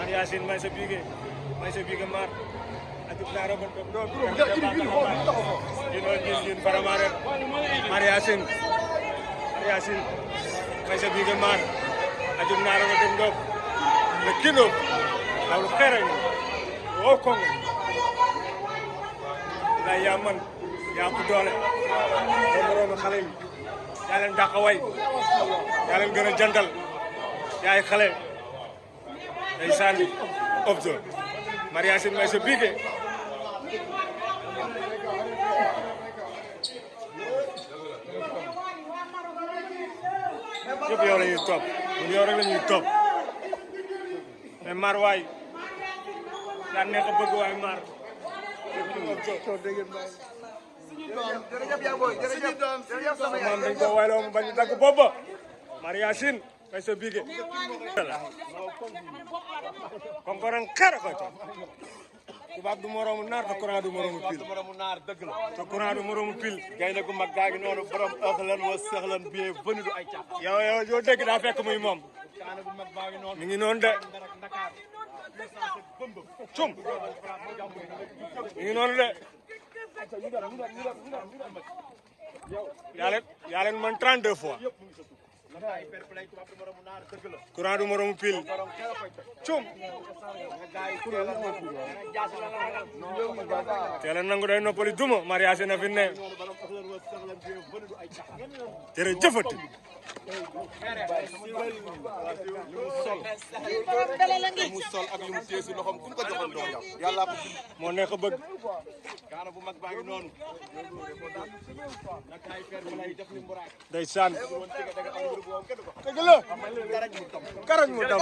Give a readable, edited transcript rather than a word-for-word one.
Yacine may sa bigé mar aduk na robon do yun paramare Yacine may sa bigé mar aduk na robon do le kilo law xere o ko la yaman ya ko doole do moroom xale yi ya leen dakaway ya leen gëna jantal yaay xale ndeysaan obzo Yacine may sa bigé yëpp yow la ñuy topp yow rek la ñuy topp mais mar waay yaa neex a bëgg waay mar maam dañ ko wayloo mu bañ a dagg booba Yacine may sa bigé konkoran kara koy topp tubaab du moroomu naar te courant du moroomu pile te courant du moroomu pile gaynde gu mag gaa ngi noonu borom ëxlan wa sëxlan bienvenue du ay càq yow dégg daa fekk muy moom gaynde gu mag baa ngi noonu mi ngi noonu de cum mi ngi noonu de yaa leen man 32 fois courant du moromu pile cum teel a nangu day noppali duma Yacine fi ne jërëjëfati mu sol ak li mu téye si loxoom ku ko joxoon doo yàlla ko moo nekk bëgg gaana bu mag baa ngi noonu ndeysaan dëgg la karañ mu dam